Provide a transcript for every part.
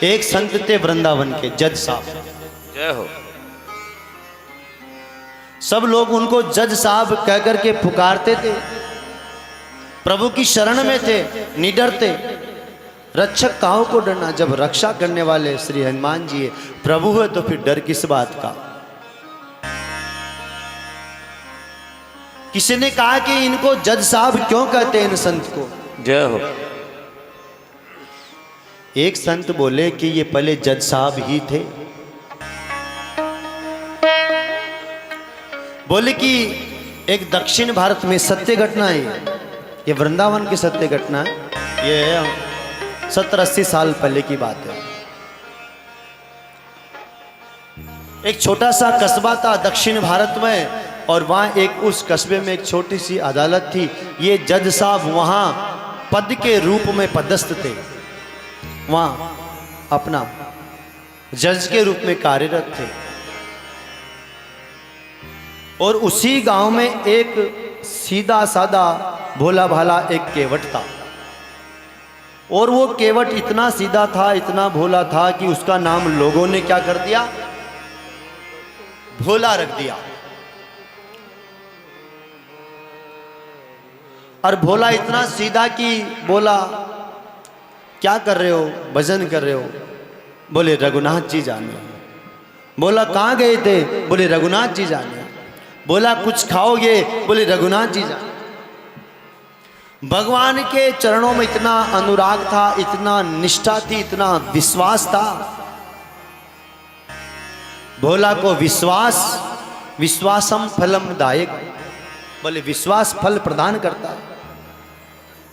एक संत थे वृंदावन के, जज साहब। जय हो। सब लोग उनको जज साहब कहकर के पुकारते थे। प्रभु की शरण में थे, निडर थे। रक्षक काहों को डरना, जब रक्षा करने वाले श्री हनुमान जी है, प्रभु है, तो फिर डर किस बात का। किसी ने कहा कि इनको जज साहब क्यों कहते हैं इन संत को। जय हो। एक संत बोले कि ये पहले जज साहब ही थे। बोले कि एक दक्षिण भारत में सत्य घटना है, ये वृंदावन की सत्य घटना है, ये 70-80 साल पहले की बात है। एक छोटा सा कस्बा था दक्षिण भारत में, और वहाँ एक उस कस्बे में एक छोटी सी अदालत थी। ये जज साहब वहाँ पद के रूप में पदस्थ थे, वहाँ अपना जज के रूप में कार्यरत थे। और उसी गांव में एक सीधा साधा भोला भाला एक केवट था। और वो केवट इतना सीधा था, इतना भोला था कि उसका नाम लोगों ने क्या कर दिया, भोला रख दिया। और भोला इतना सीधा कि बोला, क्या कर रहे हो, भजन कर रहे हो। बोले रघुनाथ जी जाने। बोला कहाँ गए थे, बोले रघुनाथ जी जाने। बोला कुछ खाओगे, बोले रघुनाथ जी जाने। भगवान के चरणों में इतना अनुराग था, इतना निष्ठा थी, इतना विश्वास था। भोला को विश्वास, विश्वासम फलम दायक, बोले विश्वास फल प्रदान करता है।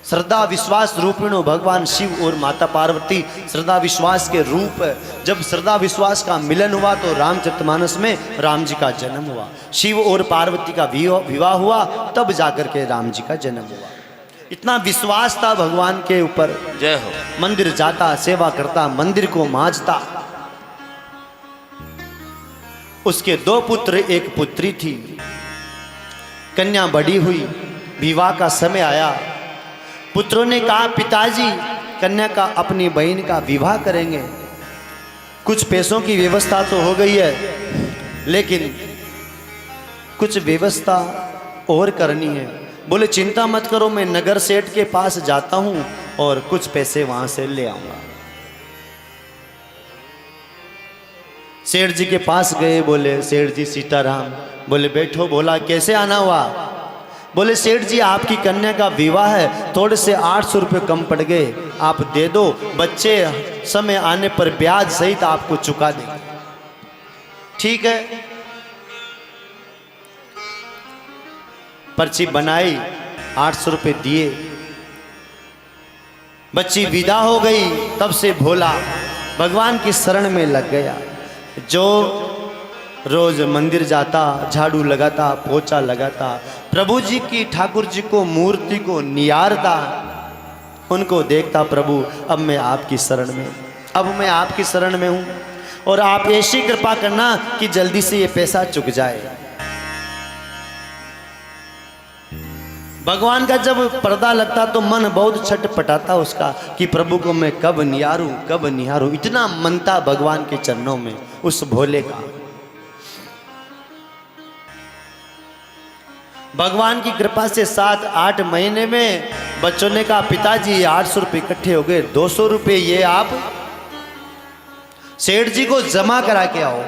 श्रद्धा विश्वास रूपिणो भगवान शिव और माता पार्वती श्रद्धा विश्वास के रूप है। जब श्रद्धा विश्वास का मिलन हुआ तो रामचरितमानस में राम जी का जन्म हुआ। शिव और पार्वती का विवाह हुआ, तब जाकर के राम जी का जन्म हुआ। इतना विश्वास था भगवान के ऊपर। जय हो। मंदिर जाता, सेवा करता, मंदिर को मांजता। उसके 2 पुत्र, 1 पुत्री थी। कन्या बड़ी हुई, विवाह का समय आया। पुत्रों ने कहा पिताजी कन्या का, अपनी बहन का विवाह करेंगे। कुछ पैसों की व्यवस्था तो हो गई है, लेकिन कुछ व्यवस्था और करनी है। बोले चिंता मत करो, मैं नगर सेठ के पास जाता हूं और कुछ पैसे वहां से ले आऊंगा। सेठ जी के पास गए। बोले सेठ जी सीताराम। बोले बैठो। बोला कैसे आना हुआ। बोले सेठ जी आपकी कन्या का विवाह है, थोड़े से 800 रुपये कम पड़ गए, आप दे दो, बच्चे समय आने पर ब्याज सहित आपको चुका देंगे। ठीक है। पर्ची बनाई, 800 रुपये दिए, बच्ची विदा हो गई। तब से भोला भगवान की शरण में लग गया। जो रोज मंदिर जाता, झाड़ू लगाता, पोछा लगाता, प्रभु जी की, ठाकुर जी को, मूर्ति को निहारता, उनको देखता, प्रभु अब मैं आपकी शरण में, अब मैं आपकी शरण में हूँ, और आप ऐसी कृपा करना कि जल्दी से ये पैसा चुक जाए। भगवान का जब पर्दा लगता तो मन बहुत छटपटाता उसका कि प्रभु को मैं कब निहारूं, कब निहारूं। इतना मनता भगवान के चरणों में उस भोले का। भगवान की कृपा से 7-8 महीने में बच्चों ने कहा पिताजी 800 रुपये इकट्ठे हो गए, 200 रुपये ये आप सेठ जी को जमा करा के आओ।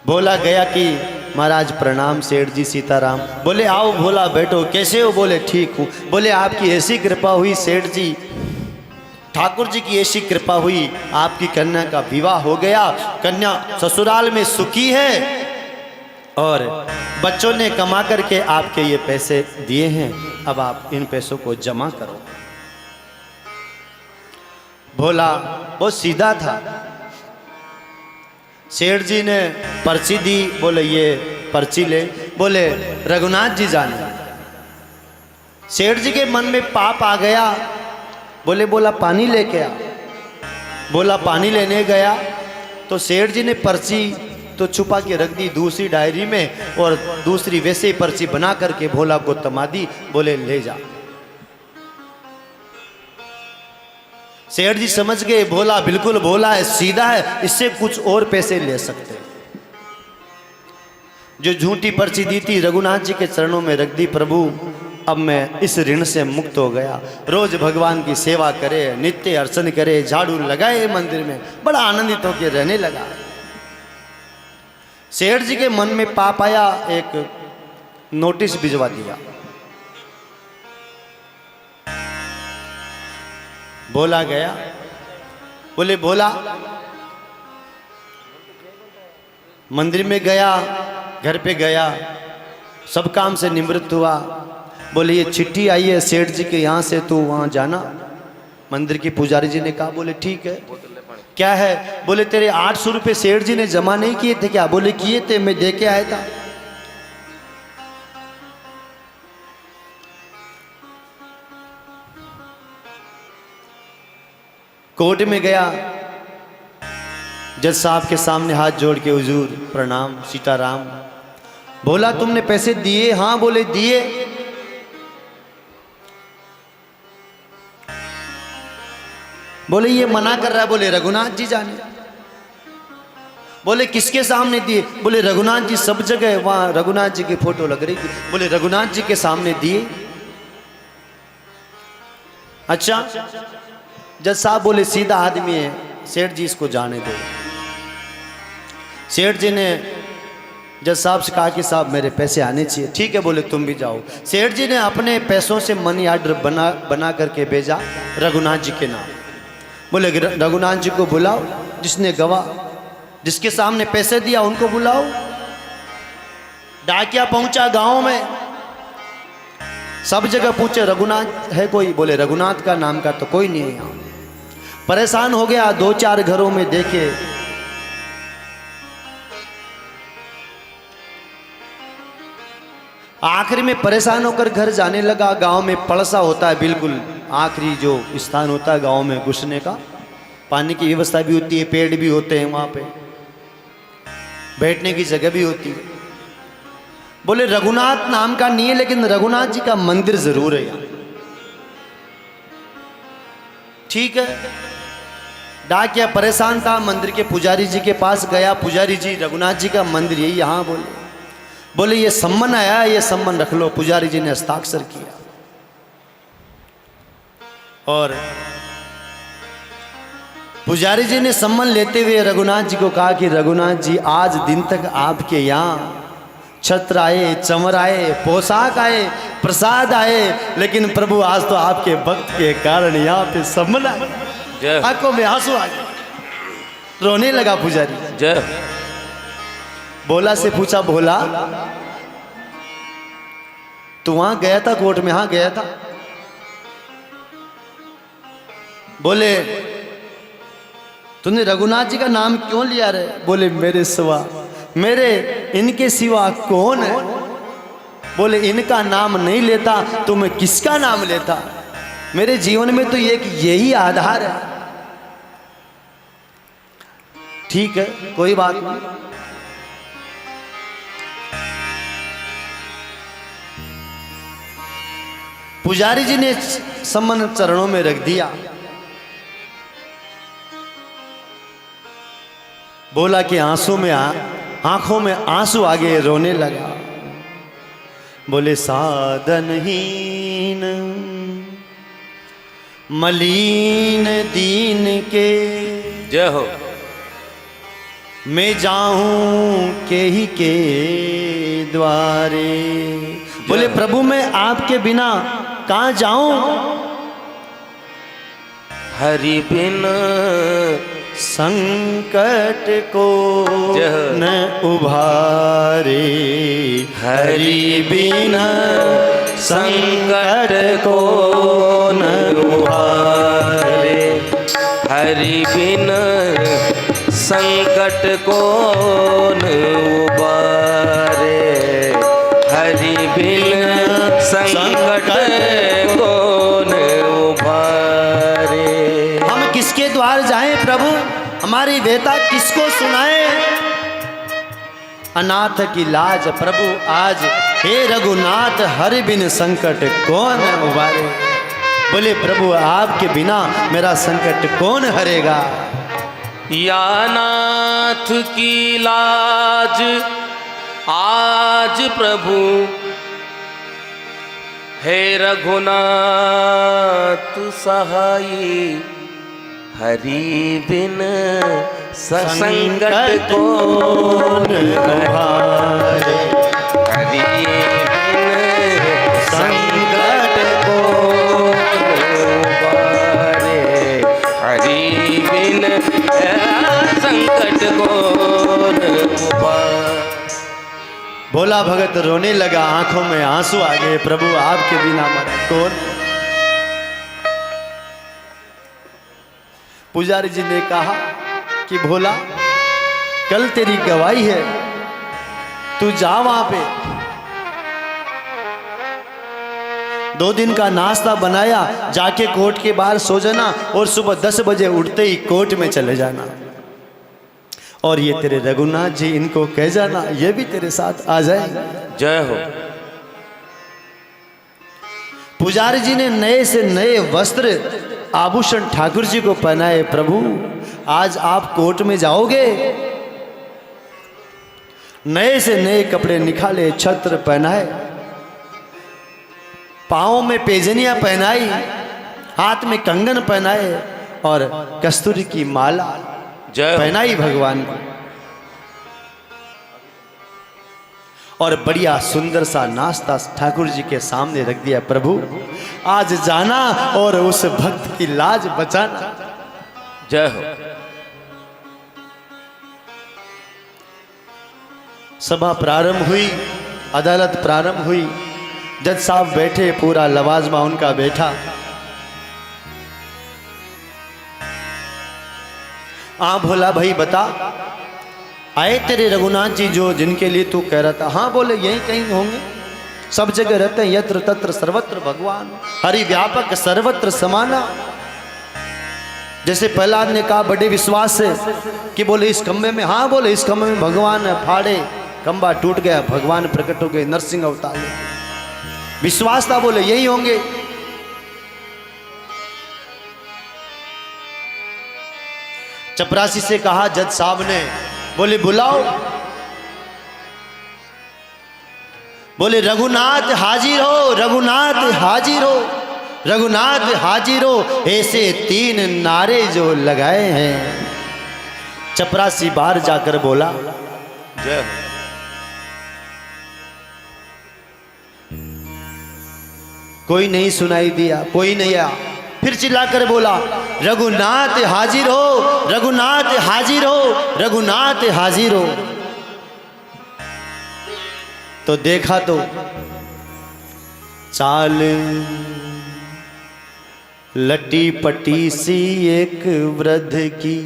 भोला गया कि महाराज प्रणाम सेठ जी सीताराम। बोले आओ भोला बैठो, कैसे हो। बोले ठीक हूँ। बोले आपकी ऐसी कृपा हुई सेठ जी, ठाकुर जी की ऐसी कृपा हुई, आपकी कन्या का विवाह हो गया, कन्या ससुराल में सुखी है, और बच्चों ने कमा करके आपके ये पैसे दिए हैं, अब आप इन पैसों को जमा करो। भोला बहुत सीधा था। सेठ जी ने पर्ची दी। बोले ये पर्ची ले। बोले रघुनाथ जी जाने। सेठ जी के मन में पाप आ गया। बोला पानी लेके आ। बोला पानी लेने गया तो सेठ जी ने पर्ची तो छुपा के रख दी दूसरी डायरी में, और दूसरी वैसे ही पर्ची बना करके भोला को थमा दी। बोले ले जा। सेठ जी समझ गए भोला बिल्कुल भोला है, सीधा है, इससे कुछ और पैसे ले सकते हैं। जो झूठी पर्ची दी थी रघुनाथ जी के चरणों में रख दी। प्रभु अब मैं इस ऋण से मुक्त हो गया। रोज भगवान की सेवा करे, नित्य अर्चन करे, झाड़ू लगाए मंदिर में, बड़ा आनंदित होकर रहने लगा। सेठ जी के मन में पाप आया, एक नोटिस भिजवा दिया। भोला गया, बोले भोला मंदिर में गया, घर पे गया, सब काम से निवृत्त हुआ। बोले ये चिट्ठी आई है सेठ जी के यहाँ से, तू वहाँ जाना। मंदिर के पुजारी जी ने कहा, बोले ठीक है। क्या है? बोले तेरे 800 रुपये सेठ जी ने जमा नहीं किए थे क्या? बोले किए थे, मैं दे के आया था। कोर्ट में गया, जज साहब के सामने हाथ जोड़ के, हुजूर प्रणाम, सीताराम। बोला तुमने पैसे दिए? हाँ। बोले दिए। बोले ये मना कर रहा है। बोले रघुनाथ जी जाने। बोले किसके सामने दिए? बोले रघुनाथ जी सब जगह, वहां रघुनाथ जी की फोटो लग रही थी। बोले रघुनाथ जी के सामने दिए। अच्छा। जज साहब बोले सीधा आदमी है, सेठ जी इसको जाने दो। सेठ जी ने जज साहब से कहा कि साहब मेरे पैसे आने चाहिए। ठीक है, बोले तुम भी जाओ। सेठ जी ने अपने पैसों से मनी ऑर्डर बना करके भेजा रघुनाथ जी के नाम। बोले रघुनाथ जी को बुलाओ, जिसने गवाह, जिसके सामने पैसे दिया उनको बुलाओ। डाकिया पहुंचा गांव में, सब जगह पूछे रघुनाथ है कोई? बोले रघुनाथ का नाम का तो कोई नहीं है यहाँ। परेशान हो गया, 2-4 घरों में देखे, आखिरी में परेशान होकर घर जाने लगा। गांव में पड़सा होता है, बिल्कुल आखिरी जो स्थान होता है गांव में घुसने का, पानी की व्यवस्था भी होती है, पेड़ भी होते हैं वहां पे, बैठने की जगह भी होती है। बोले रघुनाथ नाम का नहीं है, लेकिन रघुनाथ जी का मंदिर जरूर है यहाँ। ठीक है। डाकिया परेशान था, मंदिर के पुजारी जी के पास गया। पुजारी जी रघुनाथ जी का मंदिर यही यहाँ। बोले ये सम्मन आया, ये सम्मन रख लो। पुजारी जी ने हस्ताक्षर किया और पुजारी जी ने सम्मन लेते हुए रघुनाथ जी को कहा कि रघुनाथ जी आज दिन तक आपके यहाँ छत्र आए, चमर आए, पोशाक आए, प्रसाद आए, लेकिन प्रभु आज तो आपके भक्त के कारण यहाँ पे सम्मन आए। आंखों में आंसू आ गए, रोने लगा पुजारी। जय। भोला से पूछा, भोला तू वहां गया था कोर्ट में? हाँ गया था। बोले तूने रघुनाथ जी का नाम क्यों लिया रे? बोले मेरे इनके सिवा कौन है? बोले इनका नाम नहीं लेता तो मैं किसका नाम लेता? मेरे जीवन में तो एक यही आधार है। ठीक है, कोई बात नहीं। पुजारी जी ने सम्मन चरणों में रख दिया। बोला कि आंखों में आंसू आ गए, रोने लगा। बोले साधनहीन मलीन दीन के जय हो। मैं जाऊं के ही के द्वारे। बोले प्रभु मैं आपके बिना कहाँ जाऊं? हरि बिन संकट को न उभारे, हरि बिना संकट को न उभारे, हरि बिन संकट को न उबारे, हरि बिन संकट को न उबारे। हम किसके द्वार जाएं प्रभु? हमारी व्यथा किसको सुनाएं? अनाथ की लाज प्रभु आज, हे रघुनाथ हरि बिन संकट कौन उबारे। बोले प्रभु आपके बिना मेरा संकट कौन हरेगा। या नाथ की लाज आज प्रभु हे रघुनाथ सहाई, हरि बिन संकट कौन हारे। हरि बिन संकट कौन हारे। हरि बिन संकट कौन हारे। भोला भगत रोने लगा, आंखों में आंसू आ गए, प्रभु आपके बिना मेरा कौन। पुजारी जी ने कहा कि भोला कल तेरी गवाही है, तू जा वहां पे, 2 दिन का नाश्ता बनाया, जाके कोर्ट के बाहर सो जाना और सुबह 10 बजे उठते ही कोर्ट में चले जाना। और ये तेरे रघुनाथ जी इनको कह जाना ये भी तेरे साथ आ जाए। जय हो। पुजारी जी ने नए से नए वस्त्र आभूषण ठाकुर जी को पहनाए। प्रभु आज आप कोर्ट में जाओगे, नए से नए कपड़े निकाले, छत्र पहनाए, पांवों में पेजनियां पहनाई, हाथ में कंगन पहनाए और कस्तूरी की माला पहनाई भगवान को, और बढ़िया सुंदर सा नाश्ता ठाकुर जी के सामने रख दिया। प्रभु आज जाना और उस भक्त की लाज बचाना। जय हो। सभा प्रारंभ हुई, अदालत प्रारंभ हुई, जज साहब बैठे, पूरा लवाजमा उनका बैठा। भोला भाई बता, आए तेरे रघुनाथ जी जो जिनके लिए तू कह रहा था। हाँ बोले यही कहीं होंगे, सब जगह रहते हैं, यत्र तत्र सर्वत्र भगवान, हरि व्यापक सर्वत्र समाना। जैसे प्रहलाद ने कहा बड़े विश्वास से कि बोले इस खंबे में, हाँ बोले इस खंबे में भगवान फाड़े, खंबा टूट गया, भगवान प्रकट हो गए, नरसिंह अवतार। विश्वास था, बोले यही होंगे। चपरासी से कहा जज साहब ने, बोले बुलाओ। बोले रघुनाथ हाजिर हो, रघुनाथ हाजिर हो, रघुनाथ हाजिर हो, ऐसे 3 नारे जो लगाए हैं। चपरासी बाहर जाकर बोला जय। कोई नहीं सुनाई दिया, कोई नहीं आया। फिर चिल्लाकर बोला रघुनाथ हाजिर हो, रघुनाथ हाजिर हो, रघुनाथ हाजिर हो। तो देखा तो चाल लटी पटी सी एक वृद्ध की,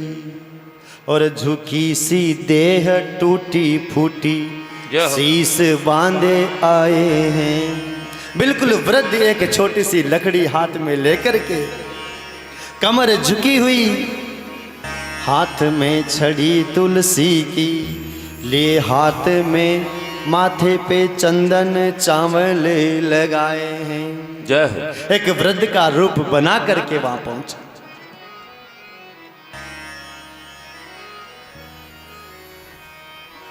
और झुकी सी देह टूटी फूटी, शीश बांधे आए हैं। बिल्कुल वृद्ध एक छोटी सी लकड़ी हाथ में लेकर के, कमर झुकी हुई, हाथ में छड़ी तुलसी की, ले हाथ में माथे पे चंदन चावल लगाए हैं। जय। एक वृद्ध का रूप बना करके वहां पहुंचा।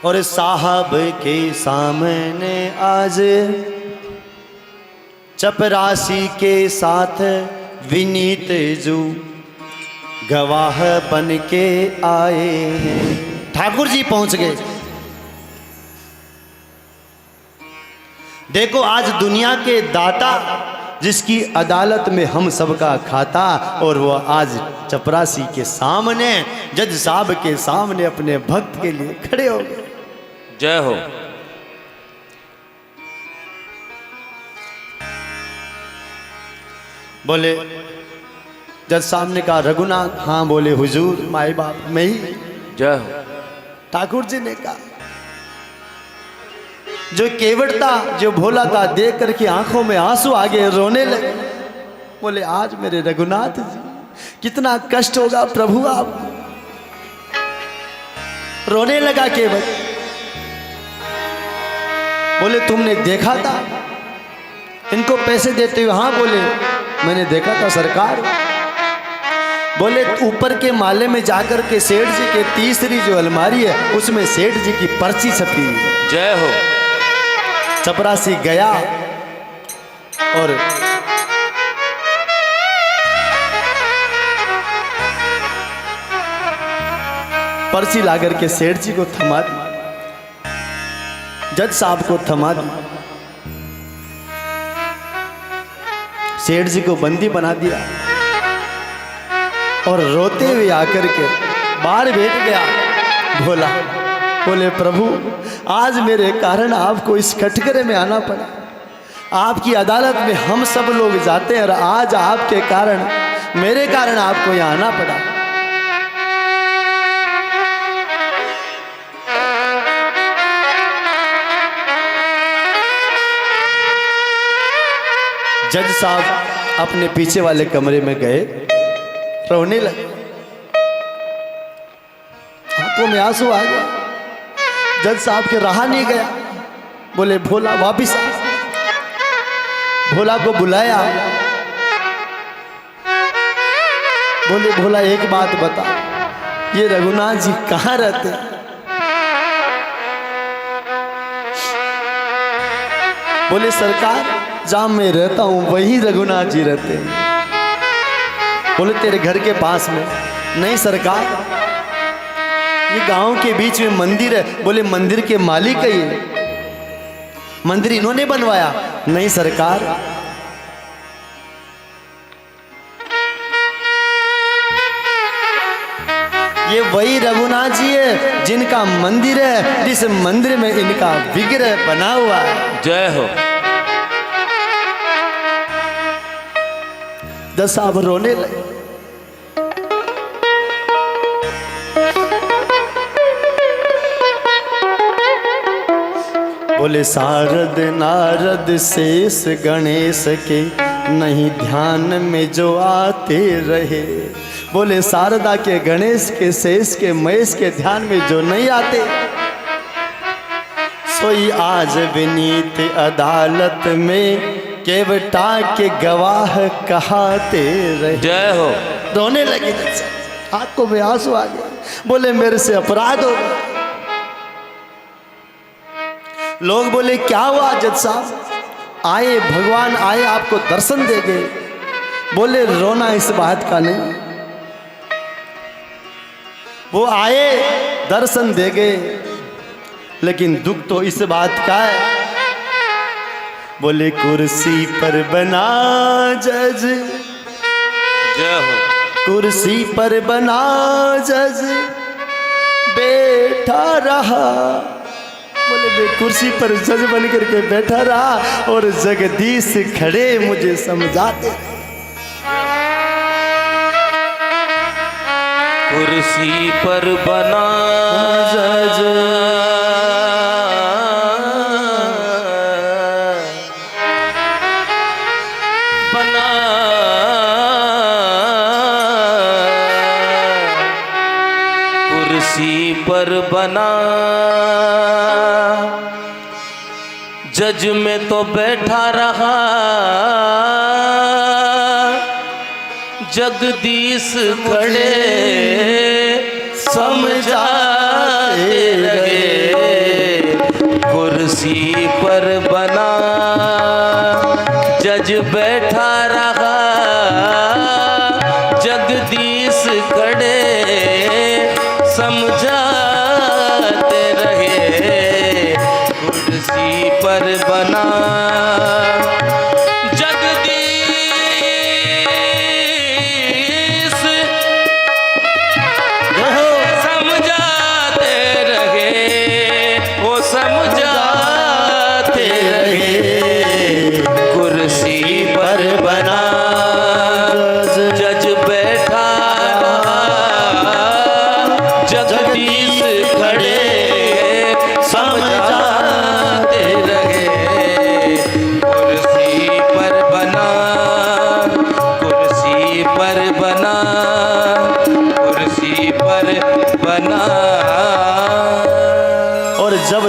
और साहब के सामने आज चपरासी के साथ विनीत जो गवाह बन के आए हैं। ठाकुर जी पहुंच गए। देखो आज दुनिया के दाता जिसकी अदालत में हम सबका खाता, और वो आज चपरासी के सामने, जज साहब के सामने अपने भक्त के लिए खड़े हो गए। जय हो। बोले जज सामने कहा रघुनाथ। हाँ बोले हुजूर माई बाप मैं ही। जय हो। ठाकुर जी ने कहा जो केवट था, जो भोला था, देख करके आंखों में आंसू आ गए, रोने लगे। बोले आज मेरे रघुनाथ जी कितना कष्ट होगा प्रभु। आप रोने लगा केवट। बोले तुमने देखा था इनको पैसे देते हुए। हाँ बोले मैंने देखा था सरकार। बोले ऊपर के माले में जाकर के सेठ जी के तीसरी जो अलमारी है उसमें सेठ जी की पर्ची छपी हुई है। जय हो। चपरासी गया और पर्ची लाकर के सेठ जी को थमा दी, जज साहब को थमा दी, सेठ जी को बंदी बना दिया और रोते हुए आकर के बाहर बैठ गया। बोले प्रभु आज मेरे कारण आपको इस कटघरे में आना पड़ा, आपकी अदालत में हम सब लोग जाते हैं और आज आपके कारण मेरे कारण आपको यहाँ आना पड़ा। जज साहब अपने पीछे वाले कमरे में गए, रोने लगे, आंखों में आंसू आ गया। जज साहब के रहा नहीं गया। बोले भोला वापिस आ। भोला को बुलाया। बोले भोला एक बात बता, ये रघुनाथ जी कहाँ रहते? बोले सरकार जहां मैं रहता हूं वही रघुनाथ जी रहते हैं। बोले तेरे घर के पास में? नहीं सरकार, ये गांव के बीच में मंदिर है। बोले मंदिर के मालिक है ये? मंदिर इन्होंने बनवाया? नहीं सरकार। ये वही रघुनाथ जी है जिनका मंदिर है, जिस मंदिर में इनका विग्रह बना हुआ है। जय हो। जज साहब रोने लगे। बोले शारद नारद शेष गणेश के नहीं ध्यान में जो आते रहे। बोले शारदा के, गणेश के, शेष के, महेश के ध्यान में जो नहीं आते, सोई आज विनीत अदालत में केवटा के गवाह कहाते रहे। जय हो। रोने लगे, आंखों में आंसू आ गए। बोले मेरे से अपराध हो गया। लोग बोले क्या हुआ जज साहब? आए भगवान आए आपको दर्शन दे गए। बोले रोना इस बात का नहीं, वो आए दर्शन दे गए, लेकिन दुख तो इस बात का है। बोले कुर्सी पर बना जज, जय हो। कुर्सी पर बना जज बैठा रहा। बोले मैं कुर्सी पर जज बन करके बैठा रहा और जगदीश खड़े मुझे समझाते। कुर्सी पर बना जज बना, कुर्सी पर बना जज में तो बैठा रहा, जगदीश खड़े समझाते रहे। कुर्सी पर बना जज बैठा रहा, जगदीश खड़े समझाते रहे। कुर्सी पर बना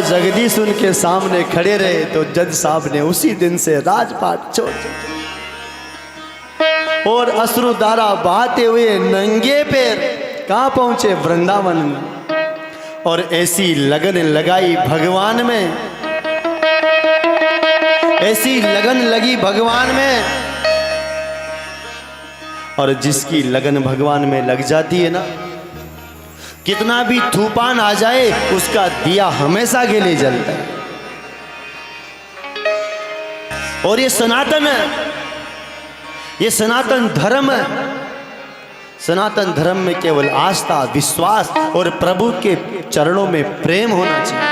जगदीश उनके सामने खड़े रहे तो जज साहब ने उसी दिन से राजपाट छोड़ दिया। और अश्रुधारा बहाते हुए नंगे पैर कहाँ पहुंचे? वृंदावन में। और ऐसी लगन लगाई भगवान में, ऐसी लगन लगी भगवान में। और जिसकी लगन भगवान में लग जाती है ना, कितना भी तूफान आ जाए उसका दिया हमेशा के लिए जलता है। और ये सनातन है, ये सनातन धर्म है। सनातन धर्म में केवल आस्था, विश्वास और प्रभु के चरणों में प्रेम होना चाहिए।